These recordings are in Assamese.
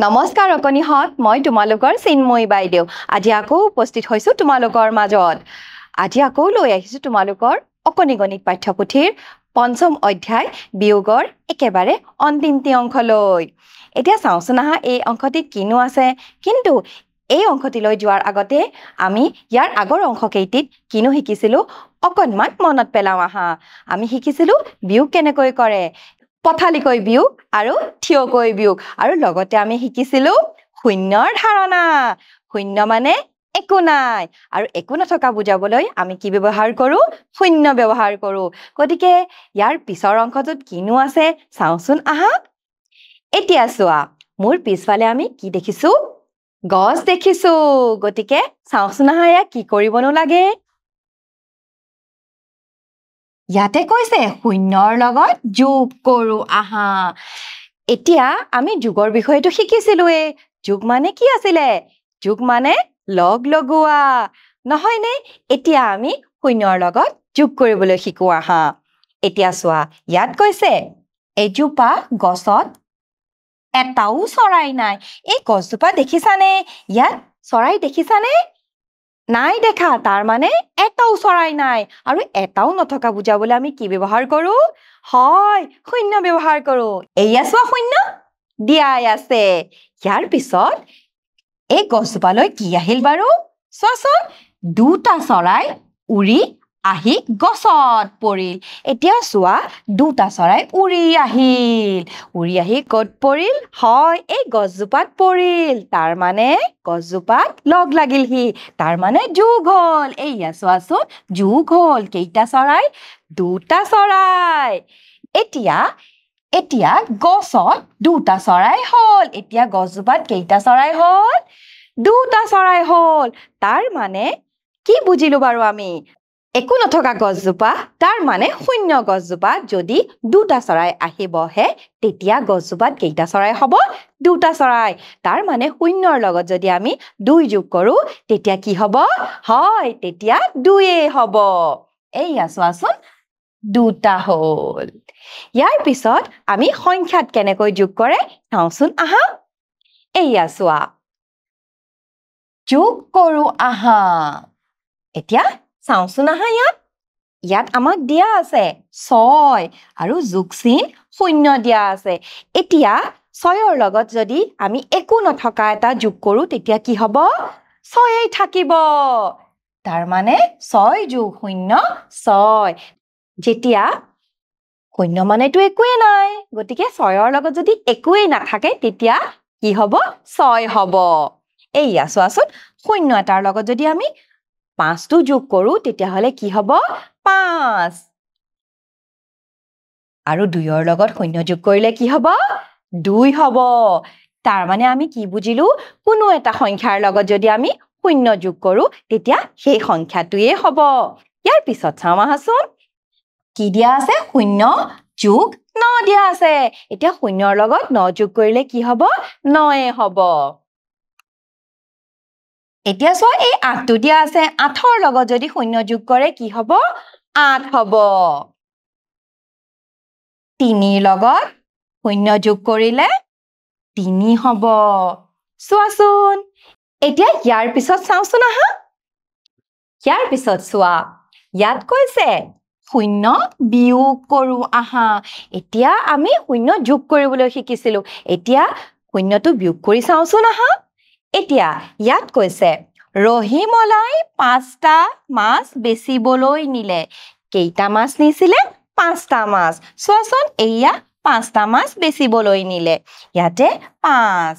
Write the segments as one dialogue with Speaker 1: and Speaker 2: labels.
Speaker 1: নমস্কাৰ অকনিহত মই তোমালোকৰ চিন্ময়ী বাইদেউ আজি আকৌ উপস্থিত হৈছো তোমালোকৰ মাজত আজি আকৌ লৈ আহিছো তোমালোকৰ অকনি গণিত পাঠ্যপুথিৰ পঞ্চম অধ্যায় বিয়োগৰ একেবাৰে অন্তিমটি অংশলৈ এতিয়া চাওঁচোন আহা এই অংশটিত কিনো আছে কিন্তু এই অংশটিলৈ যোৱাৰ আগতে আমি ইয়াৰ আগৰ অংশকেইটিত কিনো শিকিছিলো অকনমান মনত পেলাওঁ আহা আমি শিকিছিলো বিয়োগ কেনেকৈ কৰে পথালিকৈ বিয়োগ আৰু থিয়কৈ বিয়োগ আৰু লগতে আমি শিকিছিলো শূন্যৰ ধাৰণা শূন্য মানে একো নাই আৰু একো নথকা বুজাবলৈ আমি কি ব্যৱহাৰ কৰো শূন্য ব্যৱহাৰ কৰো গতিকে ইয়াৰ পিছৰ অংশটোত কিনো আছে চাওঁচোন আহা এতিয়া চোৱা মোৰ পিছফালে আমি কি দেখিছো গছ দেখিছো গতিকে চাওঁচোন আহা ইয়াক কি কৰিবনো লাগে ইয়াতে কৈছে শূন্যৰ লগত যোগ কৰো আহা এতিয়া আমি যোগৰ বিষয়টো শিকিছিলোৱে যোগ মানে কি আছিলে যোগ মানে লগ লগোৱা নহয়নে এতিয়া আমি শূন্যৰ লগত যোগ কৰিবলৈ শিকো আহা এতিয়া চোৱা ইয়াত কৈছে এজোপা গছত এটাও চৰাই নাই এই গছজোপা দেখিছানে ইয়াত চৰাই দেখিছানে নাই দেখা তাৰ মানে এটাও চৰাই নাই আৰু এটাও নথকা বুজাবলৈ আমি কি ব্যৱহাৰ কৰো হয় শূন্য ব্যৱহাৰ কৰো এইয়া চোৱা শূন্য দিয়াই আছে ইয়াৰ পিছত এই গছজোপালৈ কি আহিল বাৰু চোৱাচোন দুটা চৰাই উৰি আহি গছত পৰিল এতিয়া চোৱা দুটা চৰাই উৰি আহি ক'ত পৰিল হয় এই গছজোপাত পৰিল তাৰ মানে গছজোপাত লগ লাগিলহি তাৰ মানে যোগ হ'ল এইয়া চোৱাচোন যোগ হ'ল কেইটা চৰাই দুটা চৰাই এতিয়া গছত দুটা চৰাই হ'ল এতিয়া গছজোপাত কেইটা চৰাই হ'ল দুটা চৰাই হ'ল তাৰ মানে কি বুজিলো বাৰু আমি একো নথকা গছজোপা তাৰ মানে শূন্য গছজোপা যদি দুটা চৰাই আহি বহে তেতিয়া গছজোপাত কেইটা চৰাই হ'ব দুটা চৰাই তাৰ মানে শূন্যৰ লগত যদি আমি 2 যোগ কৰো তেতিয়া কি হ'ব হয় তেতিয়া 2 হ'ব এইয়া চোৱাচোন দুটা হ'ল ইয়াৰ পিছত আমি সংখ্যাত কেনেকৈ যোগ কৰে চাওঁচোন আহা এইয়া চোৱা যোগ কৰো আহা এতিয়া চাওঁচোন আহা ইয়াত আমাক দিয়া আছে 6 আৰু যোগ চিন 0 দিয়া আছে এতিয়া 6ৰ লগত যদি আমি একো নথকা এটা যোগ কৰো তেতিয়া কি হ'ব 6 থাকিব তাৰ মানে 6 যোগ 0 6 যেতিয়া 0 মানেতো একোৱে নাই গতিকে 6ৰ লগত যদি একোৱে নাথাকে তেতিয়া কি হ'ব 6 হ'ব এইয়া চোৱাচোন 0 এটাৰ লগত যদি আমি 5টো যোগ কৰো তেতিয়া হলে কি হ'ব 5 আৰু 2ৰ লগত 0 যোগ কৰিলে কি হ'ব 2 হ'ব তাৰ মানে আমি কি বুজিলো কোনো এটা সংখ্যাৰ লগত যদি আমি 0 যোগ কৰো তেতিয়া সেই সংখ্যাটোৱে হ'ব ইয়াৰ পিছত চাওঁ আহাচোন কি দিয়া আছে 0 যোগ 9 দিয়া আছে এতিয়া 0ৰ লগত 9 যোগ কৰিলে কি হ'ব 9 হ'ব এতিয়া চোৱা এই 8টো দিয়া আছে 8ৰ লগত যদি 0 যোগ কৰে কি হ'ব 8 হ'ব 3ৰ লগত 0 যোগ কৰিলে 3 হ'ব চোৱাচোন এতিয়া ইয়াৰ পিছত চাওঁচোন আহা ইয়াৰ পিছত চোৱা ইয়াত কৈছে 0 বিয়োগ কৰো আহা এতিয়া আমি 0 যোগ কৰিবলৈ শিকিছিলো এতিয়া 0টো বিয়োগ কৰি চাওঁচোন আহা এতিয়া ইয়াত কৈছে ৰহিমলাই 5টা মাছ বেচিবলৈ নিলে কেইটা মাছ নিছিলে 5টা মাছ চোৱাচোন এইয়া 5টা মাছ বেচিবলৈ নিলে ইয়াতে 5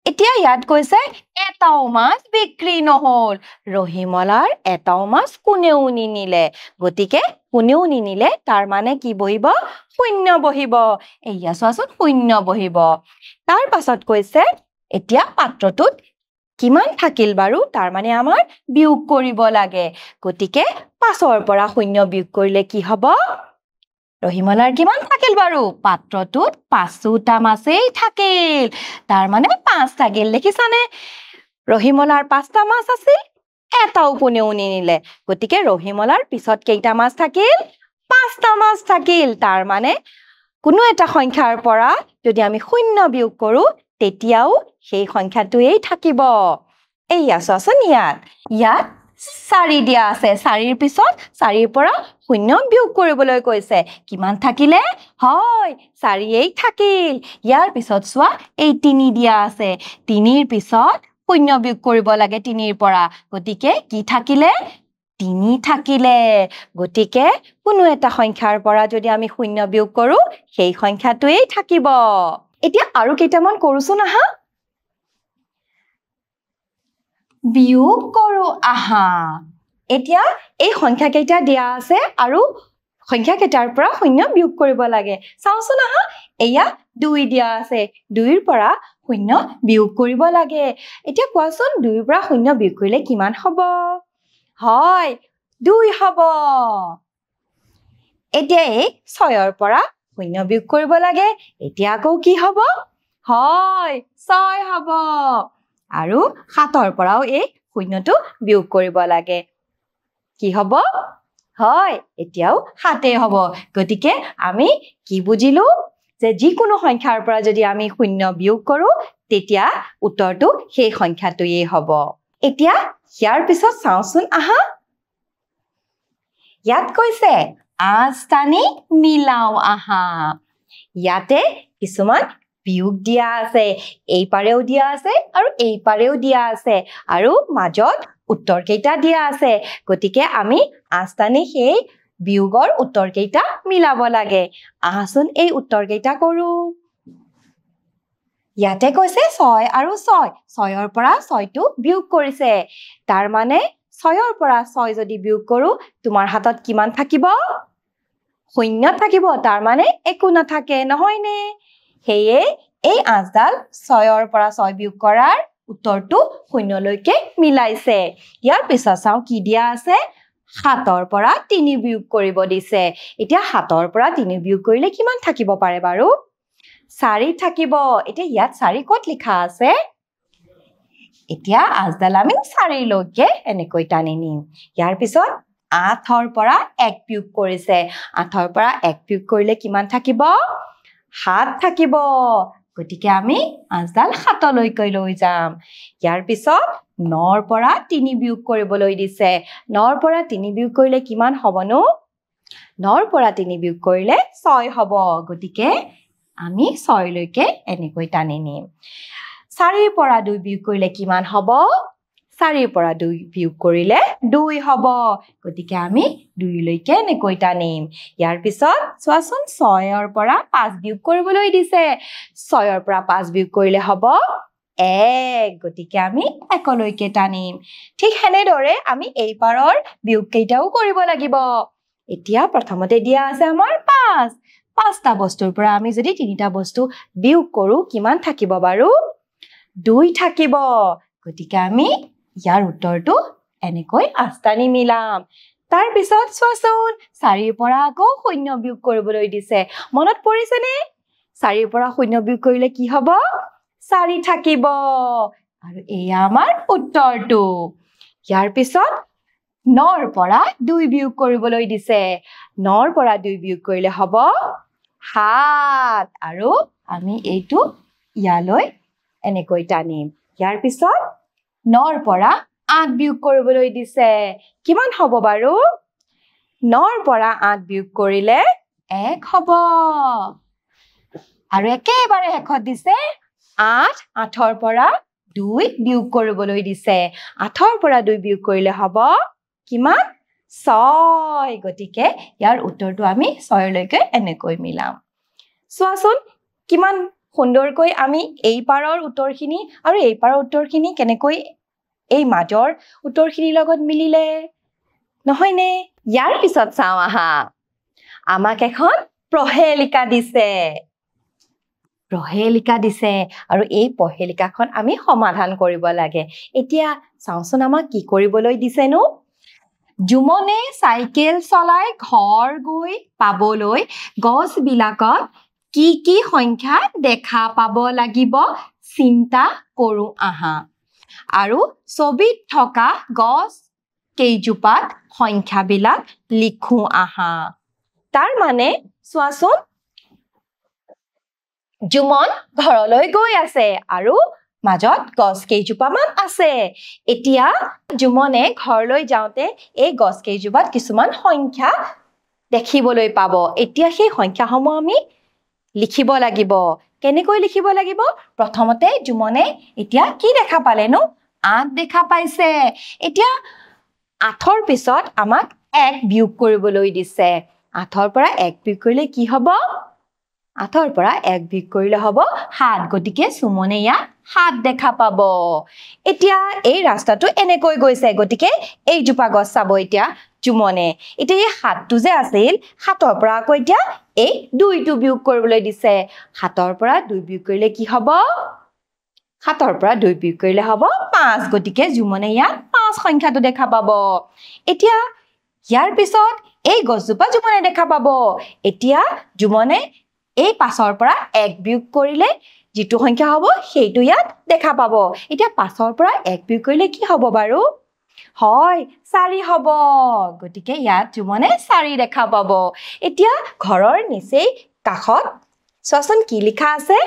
Speaker 1: এতিয়া ইয়াত কৈছে এটাও মাছ বিক্ৰী নহল ৰহিমলাৰ এটাও মাছ কোনেও নিনিলে গতিকে কোনেও নিনিলে তাৰ মানে কি বহিব 0 বহিব এইয়া চোৱাচোন 0 বহিব তাৰ পাছত কৈছে এতিয়া পাত্ৰটোত কিমান থাকিল বাৰু তাৰ মানে আমাৰ বিয়োগ কৰিব লাগে গতিকে 5ৰ পৰা 0 বিয়োগ কৰিলে কি হ'ব ৰহিমলাৰ কিমান থাকিল বাৰু পাত্ৰটোত 5টা মাছেই থাকিল তাৰ মানে 5 থাকিল দেখিছানে ৰহিমলাৰ 5টা মাছ আছিল এটাও কোনেও নিনিলে গতিকে ৰহিমলাৰ পিছত কেইটা মাছ থাকিল 5টা মাছ থাকিল তাৰ মানে কোনো এটা সংখ্যাৰ পৰা যদি আমি 0 বিয়োগ কৰো তেতিয়াও সেই সংখ্যাটোৱেই থাকিব এইয়া চোৱাচোন ইয়াত 4 দিয়া আছে 4ৰ পিছত 4ৰ পৰা 0 বিয়োগ কৰিবলৈ কৈছে কিমান থাকিলে হয় 4ই থাকিল ইয়াৰ পিছত চোৱা এই 3 দিয়া আছে 3ৰ পিছত 0 বিয়োগ কৰিব লাগে 3ৰ পৰা গতিকে কি থাকিলে 3 থাকিলে গতিকে কোনো এটা সংখ্যাৰ পৰা যদি আমি 0 বিয়োগ কৰো সেই সংখ্যাটোৱেই থাকিব এতিয়া আৰু কেইটামান কৰোছো না বিয়োগ কৰো আহা এতিয়া এই সংখ্যা কেইটা দিয়া আছে আৰু সংখ্যা কেইটাৰ পৰা 0 বিয়োগ কৰিব লাগে চাওচোন আহা এয়া 2 দিয়া আছে 2ৰ পৰা 0 বিয়োগ কৰিব লাগে এতিয়া কোৱাচোন 2ৰ পৰা 0 বিয়োগ কৰিলে কিমান হ'ব হয় 2 হ'ব এতিয়া 6ৰ পৰা 0 বিয়োগ কৰিব লাগে এতিয়া আকৌ কি হ'ব হয় 6 হ'ব আৰু 7ৰ পৰাও এই 0টো বিয়োগ কৰিব লাগে কি হ'ব হয় এতিয়াও 7 হ'ব গতিকে আমি কি বুজিলো যে যিকোনো সংখ্যাৰ পৰা যদি আমি 0 বিয়োগ কৰো তেতিয়া উত্তৰটো সেই সংখ্যাটোৱেই হ'ব এতিয়া ইয়াৰ পিছত চাওচোন আহা ইয়াত কৈছে আজ টানি মিলাও আহা ইয়াতে কিছুমান বিয়োগ দিয়া আছে এই পাৰেও দিয়া আছে আৰু এই পাৰেও দিয়া আছে আৰু মাজত উত্তৰ কেইটা দিয়া আছে গতিকে আমি আস্তানি সেই বিয়োগৰ উত্তৰ কেইটা মিলাব লাগে আহাচোন এই উত্তৰ কেইটা কৰো ইয়াতে কৈছে 6 আৰু 6ৰ পৰা 6টো বিয়োগ কৰিছে তাৰ মানে 6ৰ পৰা 6 যদি বিয়োগ কৰো তোমাৰ হাতত কিমান থাকিব 0 থাকিব তাৰ মানে একো নাথাকে নহয়নে হেয়ে এই আজদাল 6ৰ পৰা 6 বিয়োগ কৰাৰ উত্তৰটো 0 লৈকে মিলাইছে ইয়াৰ পিছত চাও কি দিয়া আছে 7ৰ পৰা 3 বিয়োগ কৰিব দিছে এতিয়া 7ৰ পৰা 3 বিয়োগ কৰিলে কিমান থাকিব পাৰে বাৰু 4 থাকিব এতিয়া ইয়াত 4 কত লিখা আছে এতিয়া আজদাল আমি 4 লৈকে এনেকৈ টানি নিম ইয়াৰ পিছত 8ৰ পৰা 1 বিয়োগ কৰিছে 8ৰ পৰা 1 বিয়োগ কৰিলে কিমান থাকিব 7 থাকিব গতিকে আমি আজদাল 7 লৈকে লৈ যাম ইয়াৰ পিছত 9ৰ পৰা 3 বিয়োগ কৰিবলৈ দিছে 9ৰ পৰা 3 বিয়োগ কৰিলে কিমান হ'বনো 9ৰ পৰা 3 বিয়োগ কৰিলে 6 হ'ব গতিকে আমি 6 লৈকে এনেকৈ টানি নিম 4ৰ পৰা 2 বিয়োগ কৰিলে কিমান হ'ব 4ৰ পৰা 2 বিয়োগ কৰিলে 2 হ'ব গতিকে আমি 2 লৈকে এনেকৈ টানিম ইয়াৰ পিছত চোৱাচোন 6ৰ পৰা 5 বিয়োগ কৰিবলৈ দিছে 6ৰ পৰা 5 বিয়োগ কৰিলে হ'ব 1 গতিকে আমি 1 লৈকে টানিম ঠিক হেনেদৰে আমি এই পাৰৰ বিয়োগ কেইটাও কৰিব লাগিব এতিয়া প্ৰথমতে দিয়া আছে আমাৰ 5টা বস্তুৰ পৰা আমি যদি 3টা বস্তু বিয়োগ কৰো কিমান থাকিব বাৰু 2 থাকিব গতিকে আমি ইয়াৰ উত্তৰটো এনেকৈ আস্তানি মিলাম তাৰ পিছত চোৱাচোন 4ৰ পৰা আকৌ 0 বিয়োগ কৰিবলৈ দিছে মনত পৰিছেনে 4ৰ পৰা 0 বিয়োগ কৰিলে কি হ'ব 4 থাকিব আৰু এয়া আমাৰ উত্তৰটো ইয়াৰ পিছত 9ৰ পৰা 2 বিয়োগ কৰিবলৈ দিছে 9ৰ পৰা 2 বিয়োগ কৰিলে হ'ব 7 আৰু আমি এইটো ইয়ালৈ এনেকৈ টানিম ইয়াৰ পিছত 9ৰ পৰা 8 বিয়োগ কৰিবলৈ দিছে কিমান হ'ব বাৰু 9ৰ পৰা 8 বিয়োগ কৰিলে 1 হ'ব আৰু একেবাৰে শেষত দিছে 8ৰ পৰা 2 বিয়োগ কৰিবলৈ দিছে 8ৰ পৰা 2 বিয়োগ কৰিলে হ'ব কিমান 6 গতিকে ইয়াৰ উত্তৰটো আমি 6 লৈকে এনেকৈ মিলাম চোৱাচোন কিমান সুন্দৰকৈ আমি এই পাৰৰ উত্তৰখিনি আৰু এই পাৰৰ উত্তৰখিনি কেনেকৈ এই মাজৰ উত্তৰখিনিৰ লগত মিলিলে নহয়নে ইয়াৰ পিছত চাও আহা আমাক এখন প্ৰহেলিকা দিছে আৰু এই প্ৰহেলিকাখন আমি সমাধান কৰিব লাগে এতিয়া চাওচোন আমাক কি কৰিবলৈ দিছেনো জুমনে চাইকেল চলাই ঘৰ গৈ পাবলৈ গছ বিলাকত কি সংখ্যা দেখা পাব লাগিব চিন্তা কৰো আহা আৰু ছবিত থকা গছ কেইজোপাত সংখ্যাবিলাক লিখো আহা তাৰ মানে চোৱাচোন জুমন ঘৰলৈ গৈ আছে আৰু মাজত গছ কেইজোপামান আছে এতিয়া জুমনে ঘৰলৈ যাওঁতে এই গছ কেইজোপাত কিছুমান সংখ্যা দেখিবলৈ পাব এতিয়া সেই সংখ্যাসমূহ আমি লিখিব লাগিব কেনেকৈ লিখিব লাগিব প্ৰথমতে জুমনে এতিয়া কি দেখা পালেনো 8 দেখা পাইছে এতিয়া 8ৰ পিছত আমাক 1 বিয়োগ কৰিবলৈ দিছে 8ৰ পৰা 1 বিয়োগ কৰিলে কি হ'ব 8ৰ পৰা 1 বিয়োগ কৰিলে হ'ব 7 গতিকে সুমনে ইয়াত 7 দেখা পাব এতিয়া এই ৰাস্তাটো এনেকৈ গৈছে গতিকে এই জোপা গছ চাব এতিয়া জুমনে এতিয়া এই 7টো যে আছিল 7ৰ পৰা আকৌ এতিয়া এই 2টো বিয়োগ কৰিবলৈ দিছে 7ৰ পৰা 2 বিয়োগ কৰিলে কি হ'ব 7ৰ পৰা 2 বিয়োগ কৰিলে হ'ব 5 গতিকে জুমনে ইয়াত 5 সংখ্যাটো দেখা পাব এতিয়া ইয়াৰ পিছত এই গছজোপা জুমনে দেখা পাব এতিয়া জুমনে এই 5ৰ পৰা 1 বিয়োগ কৰিলে যিটো সংখ্যা হ'ব সেইটো ইয়াত দেখা পাব এতিয়া 5ৰ পৰা 1 বিয়োগ কৰিলে কি হ'ব বাৰু হয় 4 হ'ব গতিকে ইয়াত জুমনে 4 দেখা পাব এতিয়া ঘৰৰ নিচেই কাষত চোৱাচোন কি লিখা আছে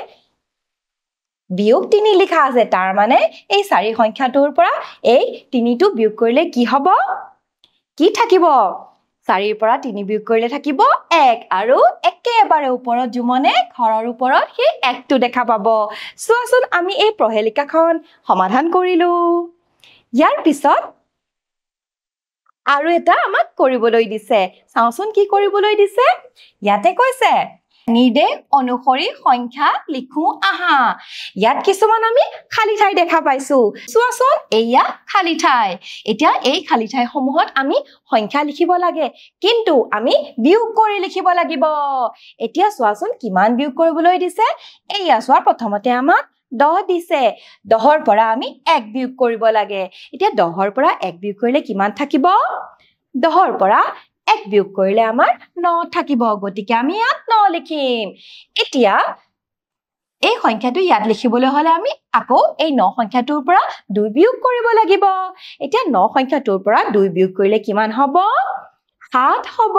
Speaker 1: বিয়োগ 3 লিখা আছে তাৰ মানে এই 4 সংখ্যাটোৰ পৰা এই 3টো বিয়োগ কৰিলে কি হ'ব কি থাকিব 4ৰ পৰা 3 বিয়োগ কৰিলে থাকিব 1 আৰু একেবাৰে ওপৰত জুমনে ঘৰৰ ওপৰত সেই 1টো দেখা পাব চোৱাচোন আমি এই প্ৰহেলিকাখন সমাধান কৰিলো ইয়াৰ পিছত আৰু এটা আমাক কৰিবলৈ দিছে চাওচোন কি কৰিবলৈ দিছে ইয়াতে কৈছে নিৰ্দেশ অনুসৰি সংখ্যা লিখো আহা ইয়াত কিছুমান আমি খালি ঠাই দেখা পাইছো চোৱাচোন এয়া খালি ঠাই এতিয়া এই খালি ঠাই সমূহত আমি সংখ্যা লিখিব লাগে কিন্তু আমি বিয়োগ কৰি লিখিব লাগিব এতিয়া চোৱাচোন কিমান বিয়োগ কৰিবলৈ দিছে এয়া চোৱা প্ৰথমতে আমাক 10 দিছে 10ৰ পৰা আমি 1 বিয়োগ কৰিব লাগে এতিয়া 10ৰ পৰা 1 বিয়োগ কৰিলে কিমান থাকিব 10ৰ পৰা 1 বিয়োগ কৰিলে আমাৰ 9 থাকিব গতিকে আমি ইয়াত 9 লিখিম এতিয়া এই সংখ্যাটো ইয়াত লিখিবলৈ হলে আমি আকৌ এই 9 সংখ্যাটোৰ পৰা 2 বিয়োগ কৰিব লাগিব এতিয়া 9 সংখ্যাটোৰ পৰা 2 বিয়োগ কৰিলে কিমান হ'ব 7 হ'ব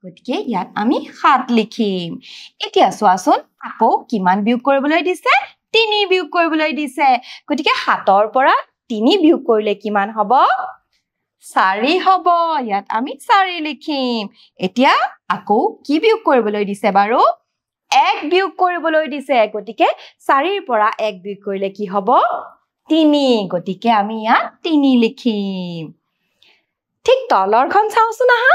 Speaker 1: গতিকে ইয়াত আমি 7 লিখিম এতিয়া চোৱাচোন আকৌ কিমান বিয়োগ কৰিবলৈ দিছে 3 বিয়োগ কৰিবলৈ দিছে গতিকে 7ৰ পৰা 3 বিয়োগ কৰিলে কিমান হ'ব 4 হ'ব ইয়াত আমি 4 লিখিম এতিয়া আকৌ কি বিয়োগ কৰিবলৈ দিছে বাৰু 1 বিয়োগ কৰিবলৈ দিছে গতিকে 4ৰ পৰা 1 বিয়োগ কৰিলে কি হ'ব 3 গতিকে আমি ইয়াত 3 লিখিম ঠিক তলৰখন চাওচোন আহা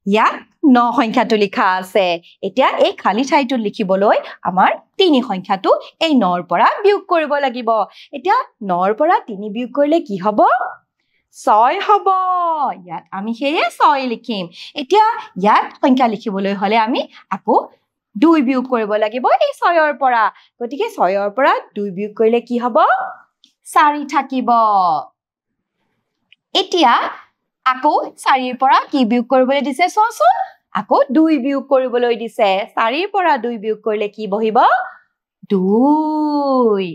Speaker 1: ইয়াত 9 সংখ্যাটো লিখা আছে এতিয়া এই খালি ঠাইটো লিখিবলৈ আমাৰ 3 সংখ্যাটো এই 9ৰ পৰা বিয়োগ কৰিব লাগিব এতিয়া 9ৰ পৰা 3 বিয়োগ কৰিলে কি হ'ব 6 হ'ব ইয়াত আমি হেয়ে 6 লিখিম এতিয়া ইয়াত সংখ্যা লিখিবলৈ হলে আমি আকৌ 2 বিয়োগ কৰিব লাগিব এই 6ৰ পৰা গতিকে 6ৰ পৰা 2 বিয়োগ কৰিলে কি হ'ব 4 থাকিব এতিয়া আকৌ 4ৰ পৰা কি বিয়োগ কৰিবলৈ দিছে চোৱাচোন আকৌ 2 বিয়োগ কৰিবলৈ দিছে 4ৰ পৰা 2 বিয়োগ কৰিলে কি বহিব 2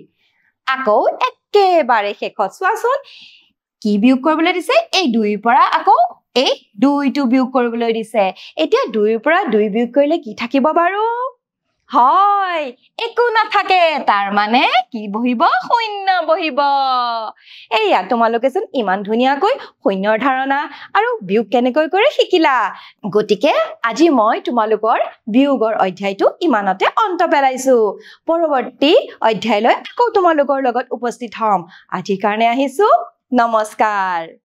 Speaker 1: আকৌ একেবাৰে শেষত চোৱাচোন কি বিয়োগ কৰিবলৈ দিছে এই 2ৰ পৰা আকৌ এই 2টো বিয়োগ কৰিবলৈ দিছে এতিয়া 2ৰ পৰা 2 বিয়োগ কৰিলে কি থাকিব বাৰু হয় একো নাথাকে তাৰ মানে কি বহিব শূন্য বহিব এয়া তোমালোকে যেন ইমান ধুনীয়াকৈ শূন্যৰ ধাৰণা আৰু বিয়োগ কেনেকৈ কৰে শিকিলা গতিকে আজি মই তোমালোকৰ বিয়োগৰ অধ্যায়টো ইমানতে অন্ত পেলাইছো পৰৱৰ্তী অধ্যায়লৈ আকৌ তোমালোকৰ লগত উপস্থিত হ'ম আজিৰ কাৰণে আহিছো নমস্কাৰ